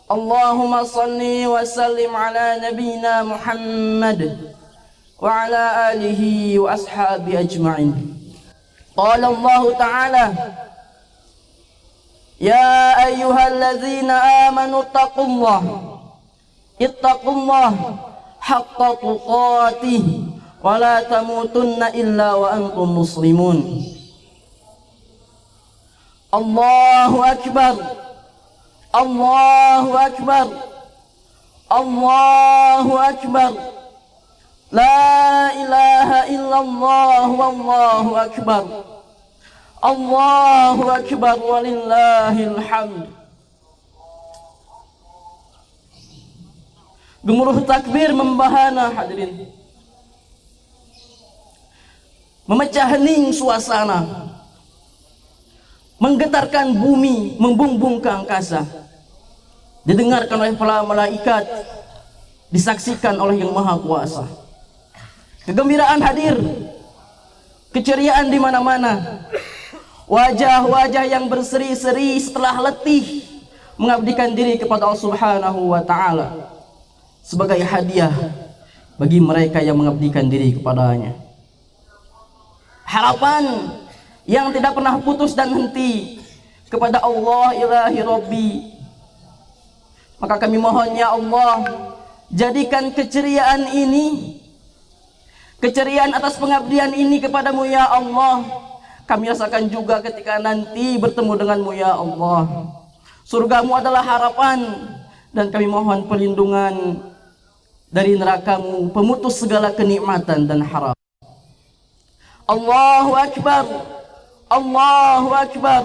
Allahumma salli wa sallim ala nabiyyina Muhammad wa ala alihi wa ashabi ajma'in. Qala Allah Ta'ala, ya ayyuhalladzina amanu ittaqullah haqqa tuqatih wa la tamutunna illa wa antum muslimun. Allahu akbar, Allahu akbar, Allahu akbar. La ilaha illallah wallahu akbar. Allahu akbar walillahil hamd. Gemuruh takbir membahana hadirin, memecah hening suasana, menggetarkan bumi, membumbung ke angkasa, didengarkan oleh para malaikat, disaksikan oleh Yang Maha Kuasa. Kegembiraan hadir, keceriaan di mana-mana. Wajah-wajah yang berseri-seri setelah letih mengabdikan diri kepada Allah Subhanahu wa Ta'ala sebagai hadiah bagi mereka yang mengabdikan diri kepadanya. Harapan yang tidak pernah putus dan henti kepada Allah ilahi Rabbi. Maka kami mohon ya Allah, jadikan keceriaan ini, keceriaan atas pengabdian ini kepadamu ya Allah, kami rasakan juga ketika nanti bertemu denganmu ya Allah. Surgamu adalah harapan, dan kami mohon perlindungan dari nerakamu, pemutus segala kenikmatan dan haram. Allahu akbar, Allahu akbar,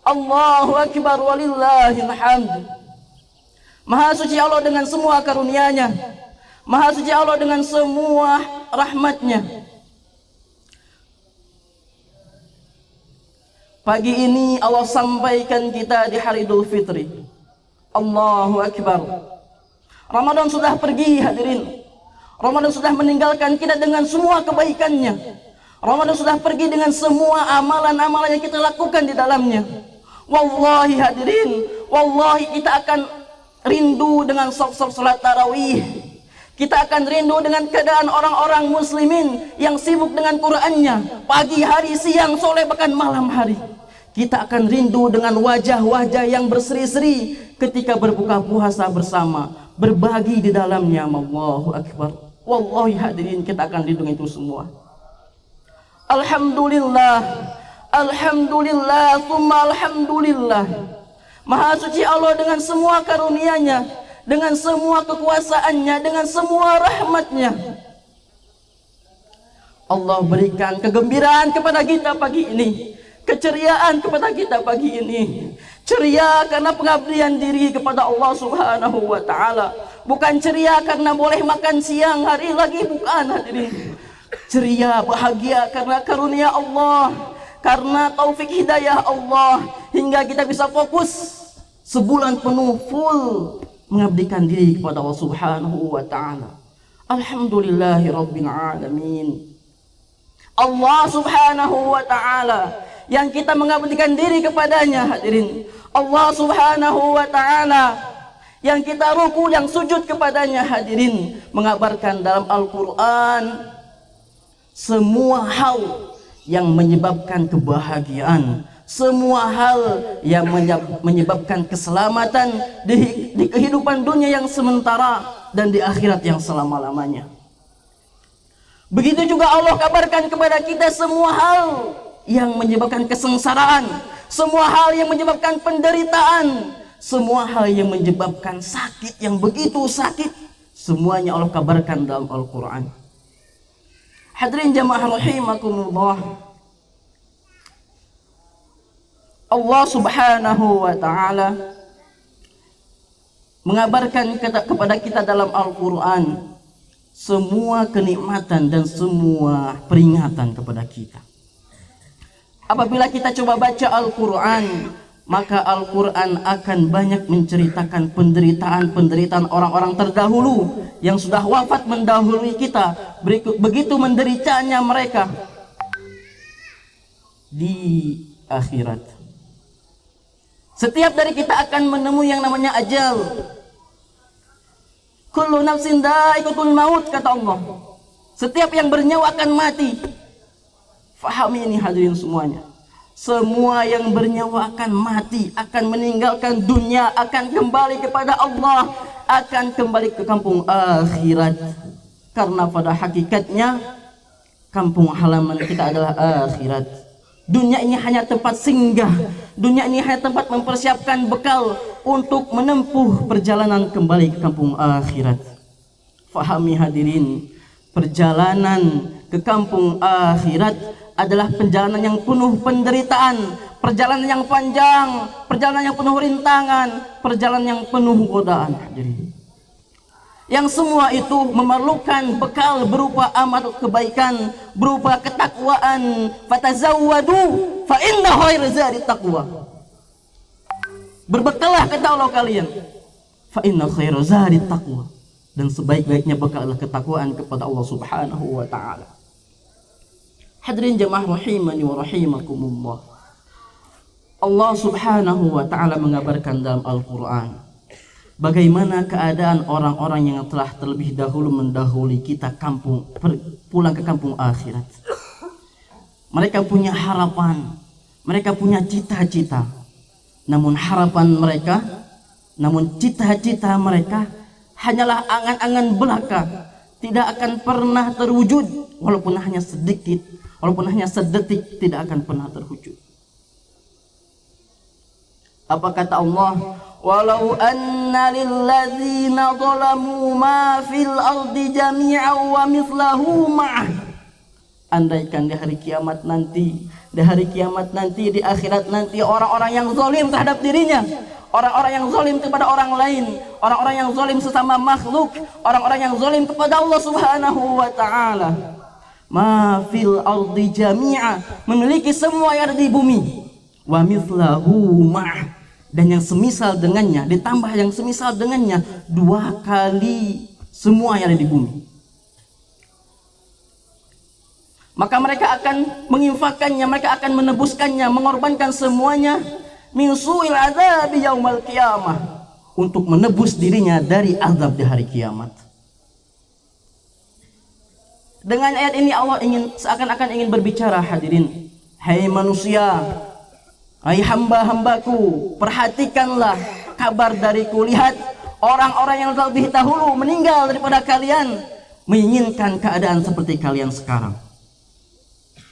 Allahu akbar walillahil hamd. Maha suci Allah dengan semua karunia-Nya, Maha suci Allah dengan semua rahmat-Nya. Pagi ini Allah sampaikan kita di hari Idul Fitri. Allahu akbar. Ramadan sudah pergi hadirin. Ramadan sudah meninggalkan kita dengan semua kebaikannya. Ramadan sudah pergi dengan semua amalan-amalan yang kita lakukan di dalamnya. Wallahi hadirin, wallahi kita akan rindu dengan salat tarawih. Kita akan rindu dengan keadaan orang-orang muslimin yang sibuk dengan Qur'annya, pagi hari, siang, sore, bahkan malam hari. Kita akan rindu dengan wajah-wajah yang berseri-seri ketika berbuka puasa bersama, berbagi di dalamnya. Allahu akbar. Wallahi hadirin, kita akan rindu itu semua. Alhamdulillah, alhamdulillah, tsumma alhamdulillah. Maha suci Allah dengan semua karunia-Nya, dengan semua kekuasaannya, dengan semua rahmatnya. Allah berikan kegembiraan kepada kita pagi ini, keceriaan kepada kita pagi ini. Ceria karena pengabdian diri kepada Allah Subhanahu wa Ta'ala. Bukan ceria karena boleh makan siang hari lagi, bukan hadirin. Ceria, bahagia karena karunia Allah, karena taufik hidayah Allah, hingga kita bisa fokus sebulan penuh full mengabdikan diri kepada Allah Subhanahu wa Ta'ala. Alhamdulillahi Rabbil Alamin. Allah Subhanahu wa Ta'ala yang kita mengabdikan diri kepadanya hadirin. Allah Subhanahu wa Ta'ala yang kita ruku, yang sujud kepadanya hadirin, mengabarkan dalam Al-Quran semua hal yang menyebabkan kebahagiaan, semua hal yang menyebabkan keselamatan di kehidupan dunia yang sementara dan di akhirat yang selama-lamanya. Begitu juga Allah kabarkan kepada kita semua hal yang menyebabkan kesengsaraan, semua hal yang menyebabkan penderitaan, semua hal yang menyebabkan sakit yang begitu sakit, semuanya Allah kabarkan dalam Al-Quran. Hadirin jamaah rahimakumullah, Allah Subhanahu wa Ta'ala mengabarkan kepada kita dalam Al-Quran semua kenikmatan dan semua peringatan kepada kita. Apabila kita coba baca Al-Quran, maka Al-Quran akan banyak menceritakan penderitaan-penderitaan orang-orang terdahulu yang sudah wafat mendahului kita. Begitu menderitanya mereka di akhirat. Setiap dari kita akan menemui yang namanya ajal. Kullu nafsin dha'iqatul maut, kata Allah. Setiap yang bernyawa akan mati. Fahami ini hadirin semuanya. Semua yang bernyawa akan mati, akan meninggalkan dunia, akan kembali kepada Allah, akan kembali ke kampung akhirat. Karena pada hakikatnya kampung halaman kita adalah akhirat. Dunia ini hanya tempat singgah. Dunia ini hanya tempat mempersiapkan bekal untuk menempuh perjalanan kembali ke kampung akhirat. Fahami hadirin, perjalanan ke kampung akhirat adalah perjalanan yang penuh penderitaan, perjalanan yang panjang, perjalanan yang penuh rintangan, perjalanan yang penuh godaan. Yang semua itu memerlukan bekal berupa amal kebaikan, berupa ketakwaan. Fatazawwadu fa inna khairaz zadi taqwa. Berbekalah, kata Allah kalian. Fa inna khairaz zadi taqwa. Dan sebaik-baiknya bekal adalah ketakwaan kepada Allah Subhanahu wa taala. Hadirin jemaah rahimani wa rahimakumullah. Allah Subhanahu wa taala mengabarkan dalam Al-Qur'an bagaimana keadaan orang-orang yang telah terlebih dahulu mendahului kita pulang ke kampung akhirat. Mereka punya harapan, mereka punya cita-cita. Namun harapan mereka, namun cita-cita mereka hanyalah angan-angan belaka, tidak akan pernah terwujud, walaupun hanya sedikit, walaupun hanya sedetik, tidak akan pernah terwujud. Apa kata Allah? Walau anna lilladzina zalamu ma fil ardi jami'an wa mithlahu ma'ah. Andaikan di hari kiamat nanti, di akhirat nanti, orang-orang yang zalim terhadap dirinya, orang-orang yang zalim kepada orang lain, orang-orang yang zalim sesama makhluk, orang-orang yang zalim kepada Allah Subhanahu wa taala. Ma fil ardi jami'a, memiliki semua yang ada di bumi. Wa mithlahu ma'ah, dan yang semisal dengannya, ditambah yang semisal dengannya 2 kali semua yang ada di bumi. Maka mereka akan menginfakkannya, mereka akan menebuskannya, mengorbankan semuanya min su'il adzabi yaumal qiyamah, untuk menebus dirinya dari azab di hari kiamat. Dengan ayat ini Allah seakan-akan ingin berbicara, hadirin, hai manusia, hai hamba-hambaku, perhatikanlah kabar dariku. Lihat orang-orang yang lebih dahulu meninggal daripada kalian, menginginkan keadaan seperti kalian sekarang.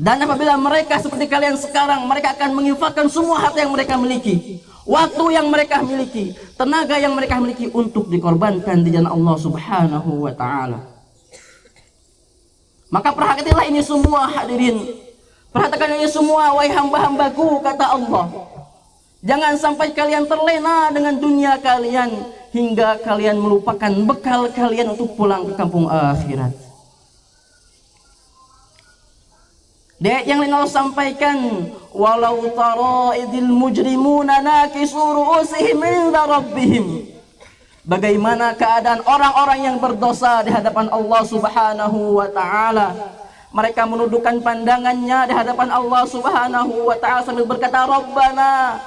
Dan apabila mereka seperti kalian sekarang, mereka akan menginfakkan semua harta yang mereka miliki, waktu yang mereka miliki, tenaga yang mereka miliki untuk dikorbankan di jalan Allah Subhanahu wa taala. Maka perhatikanlah ini semua, hadirin. Perhatikan ini semua, wahai hamba-hambaku, kata Allah. Jangan sampai kalian terlena dengan dunia kalian hingga kalian melupakan bekal kalian untuk pulang ke kampung akhirat. Ayat yang lain Allah sampaikan, walau tara idil mujrimuna nakisu ru'usihim 'inda rabbihim. Bagaimana keadaan orang-orang yang berdosa di hadapan Allah Subhanahu wa taala. Mereka menundukkan pandangannya di hadapan Allah Subhanahu wa taala sambil berkata, Rabbana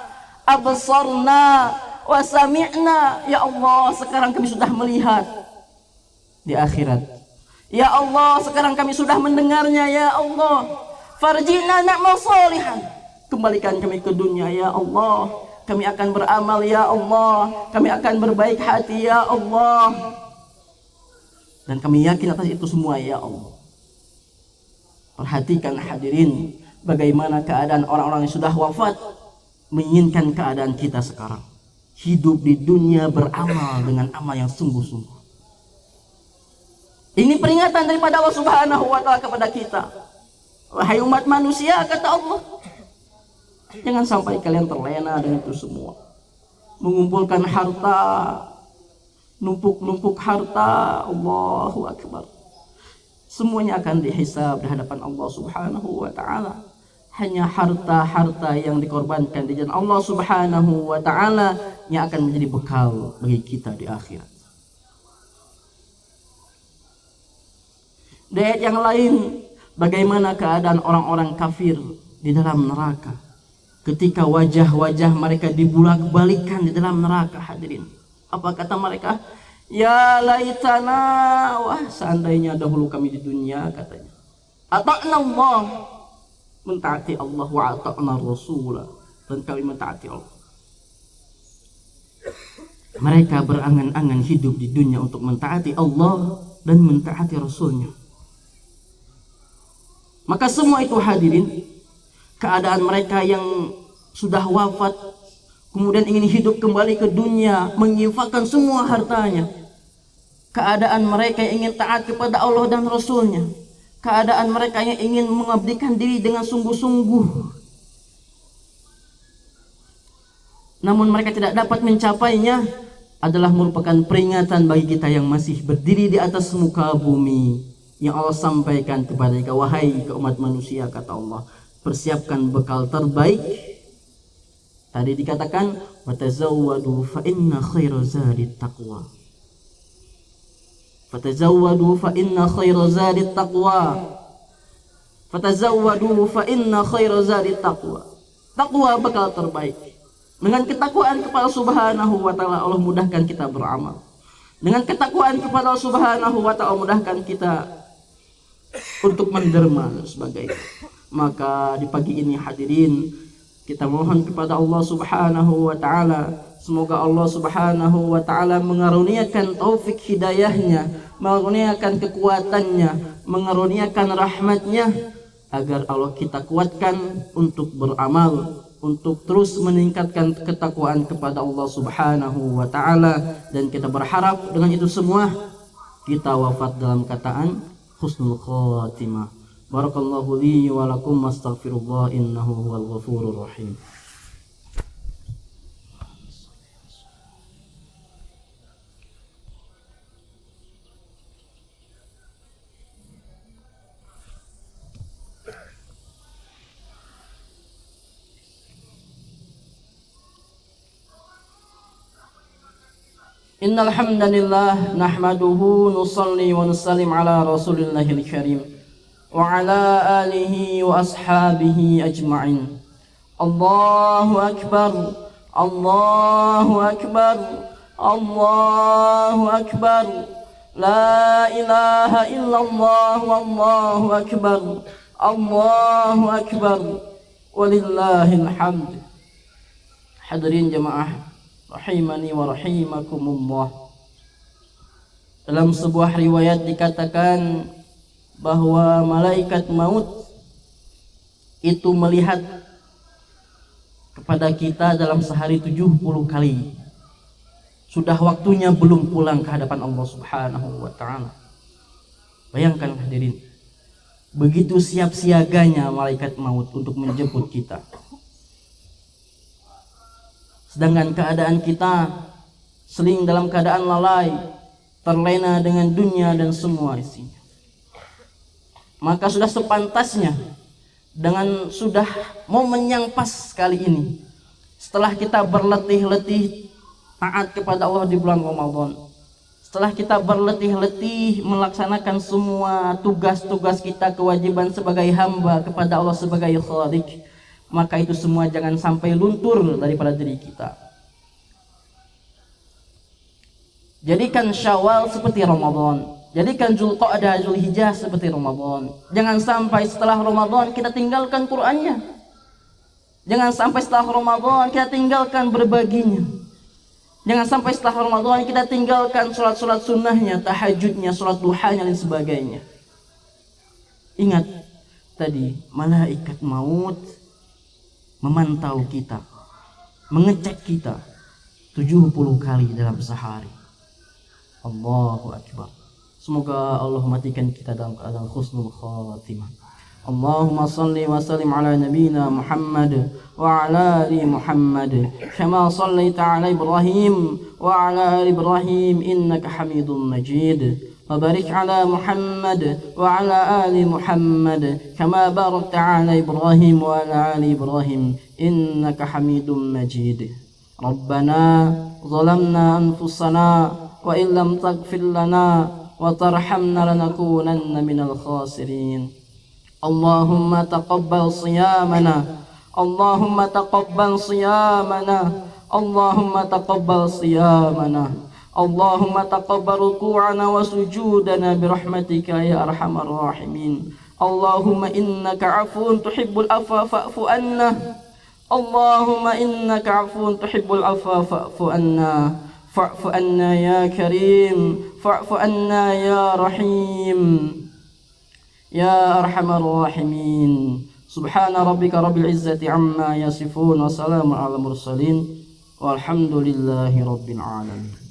absarna wa sami'na. Ya Allah, sekarang kami sudah melihat di akhirat. Ya Allah, sekarang kami sudah mendengarnya. Ya Allah, farjina na'mal salihan. Kembalikan kami ke dunia, ya Allah. Kami akan beramal, ya Allah. Kami akan berbaik hati, ya Allah. Dan kami yakin atas itu semua, ya Allah. Perhatikan, hadirin, bagaimana keadaan orang-orang yang sudah wafat menginginkan keadaan kita sekarang. Hidup di dunia beramal dengan amal yang sungguh-sungguh. Ini peringatan daripada Allah Subhanahu wa taala kepada kita. Wahai umat manusia, kata Allah, jangan sampai kalian terlena dengan itu semua. Mengumpulkan harta, numpuk-numpuk harta, Allahu Akbar. Semuanya akan dihisab di hadapan Allah Subhanahu wa taala. Hanya harta-harta yang dikorbankan di jalan Allah Subhanahu wa taala yang akan menjadi bekal bagi kita di akhirat. Di ayat yang lain, bagaimana keadaan orang-orang kafir di dalam neraka. ketika wajah-wajah mereka dibulak-balikan di dalam neraka, hadirin. Apa kata mereka? Ya laitana, wah seandainya dahulu kami di dunia, katanya. Ata'na Allah, mentaati Allah, wa ata'na Rasulah, dan kami mentaati Allah. Mereka berangan-angan hidup di dunia untuk mentaati Allah dan mentaati Rasulnya. Maka semua itu, hadirin, keadaan mereka yang sudah wafat kemudian ingin hidup kembali ke dunia, menginfakkan semua hartanya. Keadaan mereka yang ingin taat kepada Allah dan Rasulnya. Keadaan mereka yang ingin mengabdikan diri dengan sungguh-sungguh, namun mereka tidak dapat mencapainya, adalah merupakan peringatan bagi kita yang masih berdiri di atas muka bumi, yang Allah sampaikan kepada kita, wahai umat manusia, kata Allah, persiapkan bekal terbaik. Tadi dikatakan, watazawwadu fa inna khaira zadit taqwa. Fatazawwadu fa inna khaira zadit taqwa. Fatazawwadu fa inna khaira zadit taqwa. Taqwa bekal terbaik. Dengan ketakwaan kepada Subhanahu wa taala, Allah mudahkan kita beramal. Dengan ketakwaan kepada Allah Subhanahu wa taala, mudahkan kita untuk menderma dan sebagainya. Maka di pagi ini, hadirin, kita mohon kepada Allah Subhanahu wa taala, semoga Allah Subhanahu wa taala mengaruniakan taufik hidayahnya, mengaruniakan kekuatannya, mengaruniakan rahmatnya, agar Allah kita kuatkan untuk beramal, untuk terus meningkatkan ketakwaan kepada Allah Subhanahu wa taala. Dan kita berharap dengan itu semua kita wafat dalam kataan husnul khatimah. Barakallahu li wa lakum, astaghfirullah, innahu huwal ghafurur rahim. Innal hamdalillah nahmaduhu nusalli wa nusallim ala rasulillahil karim wa ala alihi wa ashabihi ajma'in. Allahu akbar, Allahu akbar, Allahu akbar. La ilaha illallah, wallahu akbar, Allahu akbar, walillahil hamd. Hadirin jamaah rahimani wa rahimakumullah. Dalam sebuah riwayat dikatakan bahwa malaikat maut itu melihat kepada kita dalam sehari 70 kali. Sudah waktunya belum pulang ke hadapan Allah Subhanahu wa taala. Bayangkan hadirin, begitu siap siaganya malaikat maut untuk menjemput kita. Sedangkan keadaan kita seling dalam keadaan lalai, terlena dengan dunia dan semua isinya. Maka sudah sepantasnya, dengan sudah momen yang pas kali ini, setelah kita berletih-letih taat kepada Allah di bulan Ramadan, setelah kita berletih-letih melaksanakan semua tugas-tugas kita, kewajiban sebagai hamba kepada Allah sebagai Khalik, maka itu semua jangan sampai luntur daripada diri kita. Jadikan Syawal seperti Ramadan, jadikan Dzulqa'dah, Dzulhijjah seperti Ramadan. Jangan sampai setelah Ramadan kita tinggalkan Qur'annya. Jangan sampai setelah Ramadan kita tinggalkan berbaginya. Jangan sampai setelah Ramadan kita tinggalkan sholat-sholat sunnahnya, tahajudnya, sholat duhanya dan sebagainya. Ingat tadi, malaikat maut memantau kita, mengecek kita 70 kali dalam sehari. Allahu akbar. Semoga Allah matikan kita dalam keadaan husnul khatimah. Allahumma salli wa sallim ala nabiyyina Muhammad wa ala ali Muhammad kama sallaita ala Ibrahim wa ala ali Ibrahim innaka Hamidum Majid. وبارك على محمد وعلى آل محمد كما باركت على إبراهيم وعلى آل إبراهيم إنك حميد مجيد. ربنا ظلمنا أنفسنا وإن لم تغفر لنا وترحمنا لنكونن من الخاسرين. اللهم تقبل صيامنا اللهم تقبل صيامنا اللهم تقبل صيامنا اللهم تقبل ركوعنا وسجودنا برحمتك يا أرحم الراحمين اللهم إنك عفو تحب العفو فاعف عنا اللهم إنك عفو تحب العفو فاعف عنا فاعف عنا يا كريم فاعف عنا يا رحيم يا أرحم الراحمين سبحان ربك رب العزة عما يصفون وسلام على المرسلين والحمد لله رب العالمين.